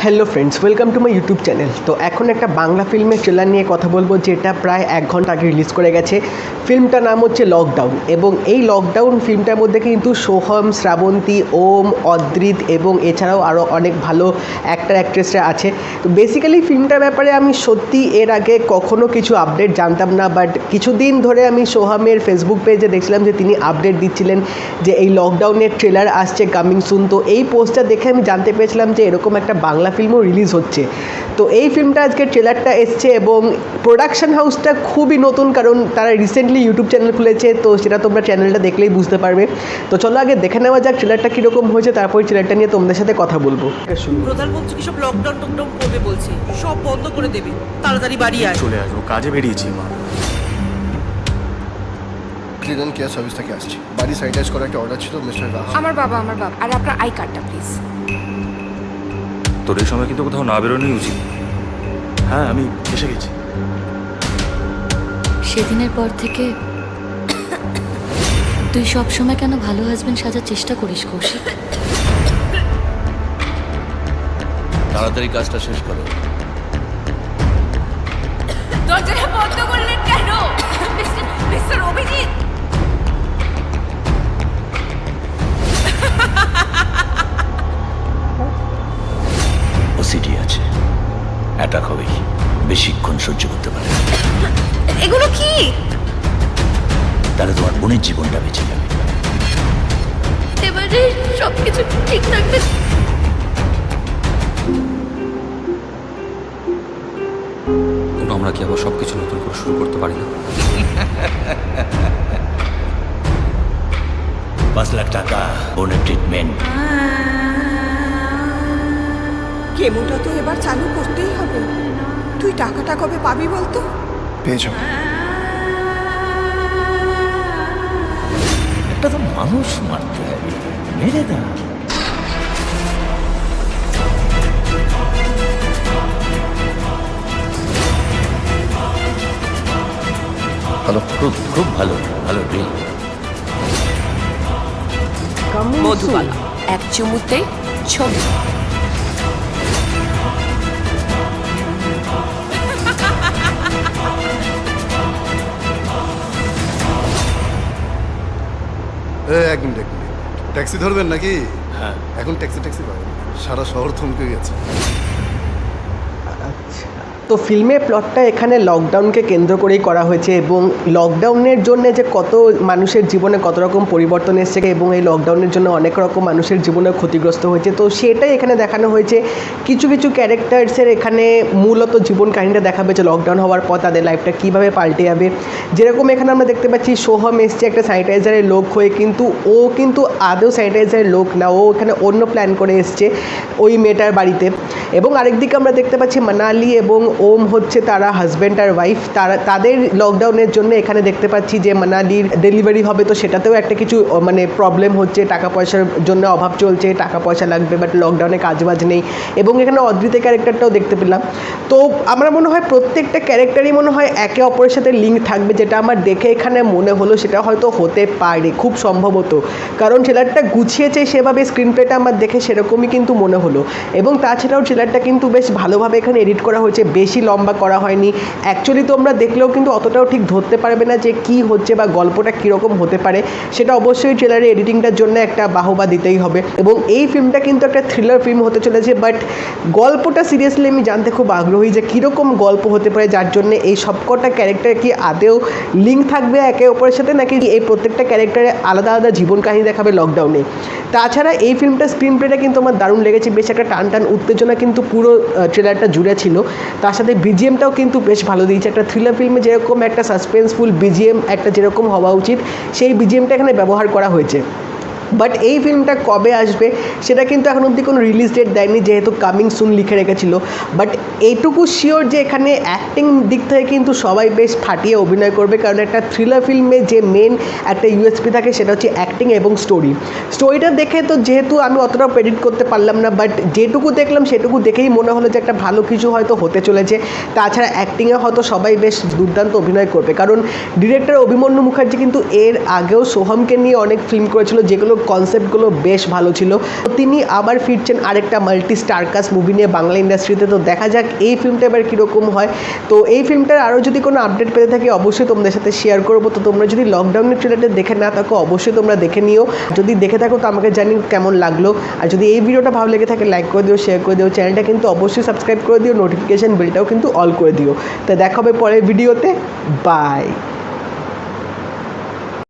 Hello friends, welcome to my YouTube channel. তো এখন একটা বাংলা ফিল্মের ট্রেলার নিয়ে কথা বলবো, যেটা প্রায় 1 ঘন্টা আগে রিলিজ করে গেছে। ফিল্মটার নাম হচ্ছে লকডাউন, এবং এই লকডাউন ফিল্মটার মধ্যে কিন্তু সোহম, শ্রাবন্তী, ওম, অদ্রিত এবং এছাড়াও আরও অনেক ভালো অ্যাক্টর অ্যাক্ট্রেসরা আছে। তো বেসিক্যালি ফিল্মটার ব্যাপারে আমি সত্যি এর আগে কখনো কিছু আপডেট জানতাম না, বাট কিছুদিন ধরে আমি সোহমের ফেসবুক পেজে দেখছিলাম যে তিনি আপডেট দিচ্ছিলেন যে এই লকডাউনের ট্রেলার আসছে কামিং সুন। তো এই পোস্টটা দেখে আমি জানতে পেরেছিলাম যে এরকম একটা বাংলা ফিল্মও রিলিজ হচ্ছে। তো এই ফিল্মটা আজকে ট্রেলারটা এসছে, এবং প্রোডাকশন হাউসটা খুবই নতুন, কারণ তারা রিসেন্টলি ইউটিউব চ্যানেল খুলেছে। তো সেটা তোমরা চ্যানেলটা দেখলেই বুঝতে পারবে। তো চলো আগে দেখে নেওয়া যাক ট্রেলারটা কীরকম হয়েছে, তারপরে ট্রেলারটা নিয়ে তোমাদের সাথে কথা বলবো। প্রধানমন্ত্রী কি সব লকডাউন টকডাউন করবে বলছে, সব বন্ধ করে দেবে, তাড়াতাড়ি বাড়ি আয়। চলে আসবো, কাজে বেরিয়েছি মা। ক্লিন কেয়ার সার্ভিস থেকে আসছি। বাড়ি স্যানিটাইজ করার একটা অর্ডার ছিল মিস্টার রাজ। আমার বাবা আর আপনার আই কার্ডটা প্লিজ। তোর এই সময় কিন্তু কোথাও না বেরোনোই উচিত। হ্যাঁ, আমি এসে গেছি। সেদিনের পর থেকে তুই সব সময় কেন ভালো হাজবেন্ড সাজার চেষ্টা করিস কৌশিক? তাড়াতাড়ি কাজটা শেষ করো। দরজাটা বন্ধ করলেন কেন মিস্টার অভিজিৎ? ওসিডি আছে, অ্যাটাক হবে, বেশিক্ষণ সহ্য করতে পারে। এগুলো কি? তাহলে তোমার বোনের জীবনটা বেঁচে যাবে। এবারে সবকিছু ঠিক থাকবে। আমরা কি আবার সবকিছু নতুন করে শুরু করতে পারি না? 5 লাখ টাকা বোনের ট্রিটমেন্ট। কেমোটা তো এবার চালু করতেই হবে। তুই টাকাটা কবে পাবি বলতো? পেয়ে যাবো। একটা তো মানুষ মারতে হবে, মেরে দাও। হ্যালো। খুব ভালো ভালো ডিল। মধুবালা এক চুমুতে ছবি। এক মিনিট ট্যাক্সি ধরবেন নাকি? হ্যাঁ, এখন ট্যাক্সি পাবেন, সারা শহর থমকে গেছে। তো ফিল্মের প্লটটা এখানে লকডাউনকে কেন্দ্র করেই করা হয়েছে, এবং লকডাউনের জন্য যে কত মানুষের জীবনে কত রকম পরিবর্তন এসছে, এবং এই লকডাউনের জন্য অনেক রকম মানুষের জীবনে ক্ষতিগ্রস্ত হয়েছে। তো সেটাই এখানে দেখানো হয়েছে। কিছু কিছু ক্যারেক্টার্সের এখানে মূলত জীবন কাহিনীটা দেখাবে যে লকডাউন হওয়ার পর তাদের লাইফটা কীভাবে পাল্টে যাবে। যেরকম এখানে আমরা দেখতে পাচ্ছি সোহম এসছে একটা স্যানিটাইজারের লোক হয়ে, কিন্তু ও কিন্তু আদৌ স্যানিটাইজারের লোক না, ও এখানে অন্য প্ল্যান করে এসছে ওই মেয়েটার বাড়িতে। এবং আরেকদিকে আমরা দেখতে পাচ্ছি মানালি এবং ওম হচ্ছে তারা হাজব্যান্ড আর ওয়াইফ। তাদের লকডাউনের জন্য এখানে দেখতে পাচ্ছি যে মানালির ডেলিভারি হবে, তো সেটাতেও একটা কিছু মানে প্রবলেম হচ্ছে, টাকা পয়সার জন্য অভাব চলছে, টাকা পয়সা লাগবে, বাট লকডাউনে কাজবাজ নেই। এবং এখানে অদ্রিতের ক্যারেক্টারটাও দেখতে পেলাম। তো আমার মনে হয় প্রত্যেকটা ক্যারেক্টারই মনে হয় একে অপরের সাথে লিঙ্ক থাকবে, যেটা আমার দেখে এখানে মনে হলো। সেটা হয়তো হতে পারে খুব সম্ভবত, কারণ ট্রেলারটা গুছিয়েছে সেভাবে, স্ক্রিন প্লেটা আমার দেখে সেরকমই কিন্তু মনে হলো। এবং তাছাড়াও ট্রেলারটা কিন্তু বেশ ভালোভাবে এখানে এডিট করা হয়েছে, বেশি লম্বা করা হয়নি। অ্যাকচুয়ালি তোমরা দেখলেও কিন্তু অতটাও ঠিক ধরতে পারবে না যে কী হচ্ছে বা গল্পটা কীরকম হতে পারে। সেটা অবশ্যই ট্রেলারে এডিটিংটার জন্য একটা বাহবা দিতেই হবে। এবং এই ফিল্মটা কিন্তু একটা থ্রিলার ফিল্ম হতে চলেছে, বাট গল্পটা সিরিয়াসলি আমি জানতে খুব আগ্রহী যে কীরকম গল্প হতে পারে, যার জন্য এই সবকটা ক্যারেক্টার কি আদেও লিঙ্ক থাকবে একে অপরের সাথে, নাকি এই প্রত্যেকটা ক্যারেক্টারে আলাদা আলাদা জীবন কাহিনী দেখাবে লকডাউনে। তাছাড়া এই ফিল্মটার স্ক্রিন প্লেটা কিন্তু আমার দারুণ লেগেছে, বেশ একটা টান উত্তেজনা কিন্তু পুরো ট্রেলারটা জুড়ে ছিল। তার সাথে বিজিএমটাও কিন্তু বেশ ভালো দিয়েছে। একটা থ্রিলার ফিল্মে যেরকম একটা সাসপেন্সফুল বিজিএম একটা যেরকম হওয়া উচিত, সেই বিজিএমটা এখানে ব্যবহার করা হয়েছে। বাট এই ফিল্মটা কবে আসবে সেটা কিন্তু এখন অবধি কোনো রিলিজ ডেট দেয়নি, যেহেতু কামিং সুন লিখে রেখেছিল। বাট এইটুকু শিওর যে এখানে অ্যাক্টিং দিক থেকে কিন্তু সবাই বেশ ফাটিয়ে অভিনয় করবে, কারণ একটা থ্রিলার ফিল্মে যে মেন একটা ইউএসপি থাকে সেটা হচ্ছে অ্যাক্টিং এবং স্টোরিটা দেখে তো যেহেতু আমি অতটাও প্রেডিক্ট করতে পারলাম না, বাট যেটুকু দেখলাম সেটুকু দেখেই মনে হলো যে একটা ভালো কিছু হয়তো হতে চলেছে। তাছাড়া অ্যাক্টিংয়ে হয়তো সবাই বেশ দুর্দান্ত অভিনয় করবে, কারণ ডিরেক্টর অভিমন্যু মুখার্জি কিন্তু এর আগেও সোহমকে নিয়ে অনেক ফিল্ম করেছিল, যেগুলো কনসেপ্টগুলো বেশ ভালো ছিল। তো তিনি আবার ফিরছেন আরেকটা মাল্টি স্টারকাস্ট মুভি নিয়ে বাংলা ইন্ডাস্ট্রিতে। তো দেখা যাক এই ফিল্মটা এবার কীরকম হয়। তো এই ফিল্মটার আরও যদি কোনো আপডেট পেতে থাকি অবশ্যই তোমাদের সাথে শেয়ার করবো। তো তোমরা যদি লকডাউনের ট্রেলারটা দেখে না থাকো অবশ্যই তোমরা দেখে নিও, যদি দেখে থাকো তো আমাকে জানিও কেমন লাগলো। আর যদি এই ভিডিওটা ভালো লেগে থাকে লাইক করে দিও, শেয়ার করে দিও, চ্যানেলটা কিন্তু অবশ্যই সাবস্ক্রাইব করে দিও, নোটিফিকেশান বেলটাও কিন্তু অল করে দিও। তো দেখা হবে পরের ভিডিওতে, বাই।